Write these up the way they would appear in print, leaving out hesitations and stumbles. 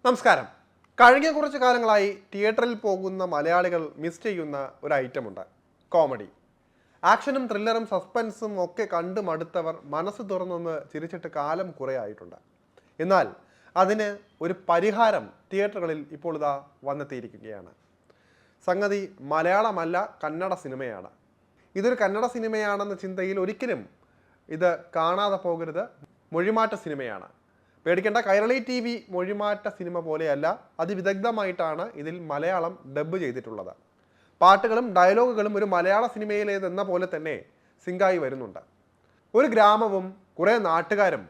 നമസ്കാരം. കഴിഞ്ഞ കുറച്ച് കാലങ്ങളായി തിയേറ്ററിൽ പോകുന്ന മലയാളികൾ മിസ് ചെയ്യുന്ന ഒരു ഐറ്റമുണ്ട്, കോമഡി. ആക്ഷനും ത്രില്ലറും സസ്പെൻസും ഒക്കെ കണ്ടു മടുത്തവർ മനസ്സ് തുറന്നൊന്ന് ചിരിച്ചിട്ട് കാലം കുറേ ആയിട്ടുണ്ട്. എന്നാൽ അതിന് ഒരു പരിഹാരം തിയേറ്ററുകളിൽ ഇപ്പോൾ ഇതാ വന്നെത്തിയിരിക്കുകയാണ്. സംഗതി മലയാളമല്ല, കന്നഡ സിനിമയാണ്. ഇതൊരു കന്നഡ സിനിമയാണെന്ന ചിന്തയിൽ ഒരിക്കലും ഇത് കാണാതെ പോകരുത്. മൊഴിമാറ്റ സിനിമയാണ്. പേടിക്കേണ്ട, കൈരളി TV മൊഴിമാറ്റ സിനിമ പോലെയല്ല, അതിവിദഗ്ധമായിട്ടാണ് ഇതിൽ മലയാളം ഡബ് ചെയ്തിട്ടുള്ളത്. പാട്ടുകളും ഡയലോഗുകളും ഒരു മലയാള സിനിമയിലേതെന്ന പോലെ തന്നെ സിങ്കായി വരുന്നുണ്ട്. ഒരു ഗ്രാമവും കുറേ നാട്ടുകാരും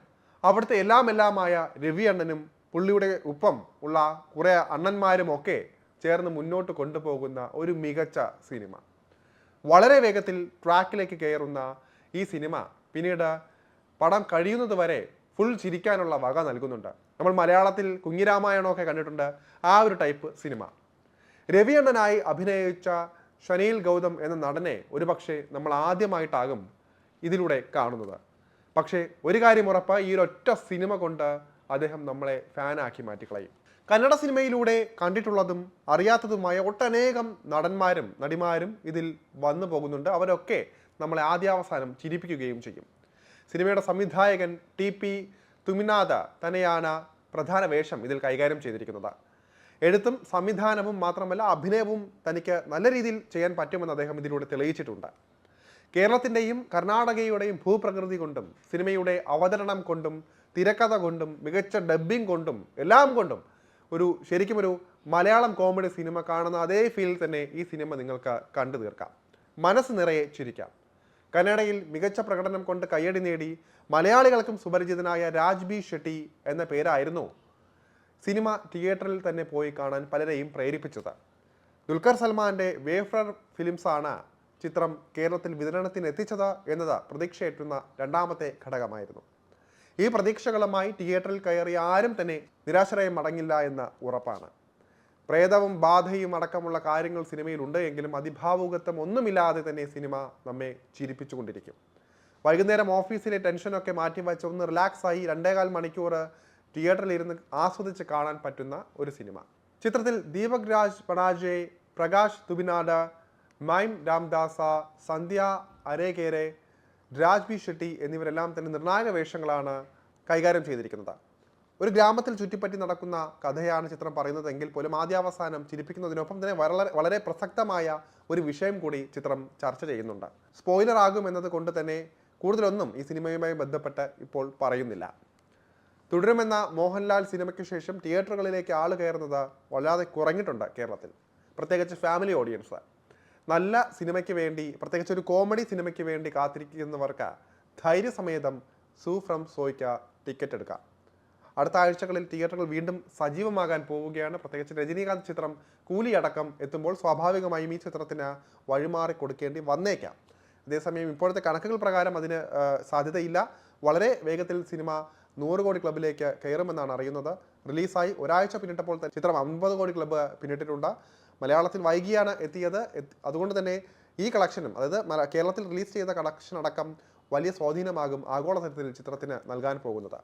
അവിടുത്തെ എല്ലാമായ രവി അണ്ണനും പുള്ളിയുടെ ഒപ്പം ഉള്ള കുറേ അണ്ണന്മാരും ഒക്കെ ചേർന്ന് മുന്നോട്ട് കൊണ്ടുപോകുന്ന ഒരു മികച്ച സിനിമ. വളരെ വേഗത്തിൽ ട്രാക്കിലേക്ക് കയറുന്ന ഈ സിനിമ പിന്നീട് പടം കഴിയുന്നത് വരെ ഫുൾ ചിരിക്കാനുള്ള വക നൽകുന്നുണ്ട്. നമ്മൾ മലയാളത്തിൽ കുഞ്ഞിരാമായണമൊക്കെ കണ്ടിട്ടുണ്ട്, ആ ഒരു ടൈപ്പ് സിനിമ. രവി അണ്ണനായി അഭിനയിച്ച ഷനീൽ ഗൗതം എന്ന നടനെ ഒരുപക്ഷെ നമ്മൾ ആദ്യമായിട്ടാകും ഇതിലൂടെ കാണുന്നത്. പക്ഷേ ഒരു കാര്യം ഉറപ്പ്, ഈ ഒരൊറ്റ സിനിമ കൊണ്ട് അദ്ദേഹം നമ്മളെ ഫാനാക്കി മാറ്റിക്കളയും. കന്നഡ സിനിമയിലൂടെ കണ്ടിട്ടുള്ളതും അറിയാത്തതുമായ ഒട്ടനേകം നടന്മാരും നടിമാരും ഇതിൽ വന്നു പോകുന്നുണ്ട്. അവരൊക്കെ നമ്മളെ ആദ്യാവസാനം ചിരിപ്പിക്കുകയും ചെയ്യും. സിനിമയുടെ സംവിധായകൻ TP തുമിനാഥ തന്നെയാണ് പ്രധാന വേഷം ഇതിൽ കൈകാര്യം ചെയ്തിരിക്കുന്നത്. എഴുത്തും സംവിധാനവും മാത്രമല്ല, അഭിനയവും തനിക്ക് നല്ല രീതിയിൽ ചെയ്യാൻ പറ്റുമെന്ന് അദ്ദേഹം ഇതിലൂടെ തെളിയിച്ചിട്ടുണ്ട്. കേരളത്തിൻ്റെയും കർണാടകയുടെയും ഭൂപ്രകൃതി കൊണ്ടും സിനിമയുടെ അവതരണം കൊണ്ടും തിരക്കഥ കൊണ്ടും മികച്ച ഡബ്ബിംഗ് കൊണ്ടും എല്ലാം കൊണ്ടും ശരിക്കും ഒരു മലയാളം കോമഡി സിനിമ കാണുന്ന അതേ ഫീൽ തന്നെ ഈ സിനിമ നിങ്ങൾക്ക് കണ്ടു തീർക്കാം. മനസ്സ് നിറയെ ചിരിക്കാം. കന്നഡയിൽ മികച്ച പ്രകടനം കൊണ്ട് കയ്യടി നേടി മലയാളികൾക്കും സുപരിചിതനായ രാജ്ബി ഷെട്ടി എന്ന പേരായിരുന്നു സിനിമ തിയേറ്ററിൽ തന്നെ പോയി കാണാൻ പലരെയും പ്രേരിപ്പിച്ചത്. ദുൽഖർ സൽമാന്റെ വേഫ്രർ ഫിലിംസാണ് ചിത്രം കേരളത്തിൽ വിതരണത്തിന് എത്തിച്ചത് എന്നത് പ്രതീക്ഷയേറ്റുന്ന രണ്ടാമത്തെ ഘടകമായിരുന്നു. ഈ പ്രതീക്ഷകളുമായി തിയേറ്ററിൽ കയറിയ ആരും തന്നെ നിരാശരായി മടങ്ങില്ല എന്ന് ഉറപ്പാണ്. പ്രേതവും ബാധയും അടക്കമുള്ള കാര്യങ്ങൾ സിനിമയിലുണ്ട് എങ്കിലും അതിഭാവുകത്വം ഒന്നുമില്ലാതെ തന്നെ സിനിമ നമ്മെ ചിരിപ്പിച്ചുകൊണ്ടിരിക്കും. വൈകുന്നേരം ഓഫീസിലെ ടെൻഷനൊക്കെ മാറ്റിവെച്ച് ഒന്ന് റിലാക്സായി 2.25 മണിക്കൂർ തിയേറ്ററിൽ ഇരുന്ന് ആസ്വദിച്ച് കാണാൻ പറ്റുന്ന ഒരു സിനിമ. ചിത്രത്തിൽ ദീപക് രാജ് പണാജെ, പ്രകാശ് തുബിനാട്, മൈം രാംദാസ, സന്ധ്യ അരേകേരെ, രാജ്ബി ഷെട്ടി എന്നിവരെല്ലാം തന്നെ നിർണായക വേഷങ്ങളാണ് കൈകാര്യം ചെയ്തിരിക്കുന്നത്. ഒരു ഗ്രാമത്തിൽ ചുറ്റിപ്പറ്റി നടക്കുന്ന കഥയാണ് ചിത്രം പറയുന്നതെങ്കിൽ പോലും ആദ്യാവസാനം ചിരിപ്പിക്കുന്നതിനൊപ്പം തന്നെ വളരെ പ്രസക്തമായ ഒരു വിഷയം കൂടി ചിത്രം ചർച്ച ചെയ്യുന്നുണ്ട്. സ്പോയിലർ ആകും എന്നത് കൊണ്ട് തന്നെ കൂടുതലൊന്നും ഈ സിനിമയുമായി ബന്ധപ്പെട്ട് ഇപ്പോൾ പറയുന്നില്ല. തുടരുമെന്ന മോഹൻലാൽ സിനിമയ്ക്ക് ശേഷം തിയേറ്ററുകളിലേക്ക് ആള് കയറുന്നത് വല്ലാതെ കുറഞ്ഞിട്ടുണ്ട് കേരളത്തിൽ, പ്രത്യേകിച്ച് ഫാമിലി ഓഡിയൻസ്. നല്ല സിനിമയ്ക്ക് വേണ്ടി, പ്രത്യേകിച്ച് ഒരു കോമഡി സിനിമയ്ക്ക് വേണ്ടി കാത്തിരിക്കുന്നവർക്ക് ധൈര്യസമേതം സൂ ഫ്രം സോയ്ക്ക് ടിക്കറ്റ് എടുക്കാം. അടുത്ത ആഴ്ചകളിൽ തിയേറ്ററുകൾ വീണ്ടും സജീവമാകാൻ പോവുകയാണ്. പ്രത്യേകിച്ച് രജനീകാന്ത് ചിത്രം കൂലി അടക്കം എത്തുമ്പോൾ സ്വാഭാവികമായും ഈ ചിത്രത്തിന് വഴിമാറി കൊടുക്കേണ്ടി വന്നേക്കാം. അതേസമയം ഇപ്പോഴത്തെ കണക്കുകൾ പ്രകാരം അതിന് സാധ്യതയില്ല. വളരെ വേഗത്തിൽ സിനിമ 100 കോടി ക്ലബിലേക്ക് കയറുമെന്നാണ് അറിയുന്നത്. റിലീസായി ഒരാഴ്ച പിന്നിട്ടപ്പോൾ ചിത്രം 50 കോടി ക്ലബ്ബ് പിന്നിട്ടിട്ടുണ്ട്. മലയാളത്തിൽ വൈകിയാണ് എത്തിയത്. അതുകൊണ്ട് തന്നെ ഈ കളക്ഷനും, അതായത് കേരളത്തിൽ റിലീസ് ചെയ്ത കളക്ഷൻ അടക്കം വലിയ സ്വാധീനമാകും ആഗോളതലത്തിൽ ചിത്രത്തിന് നൽകാൻ പോകുന്നത്.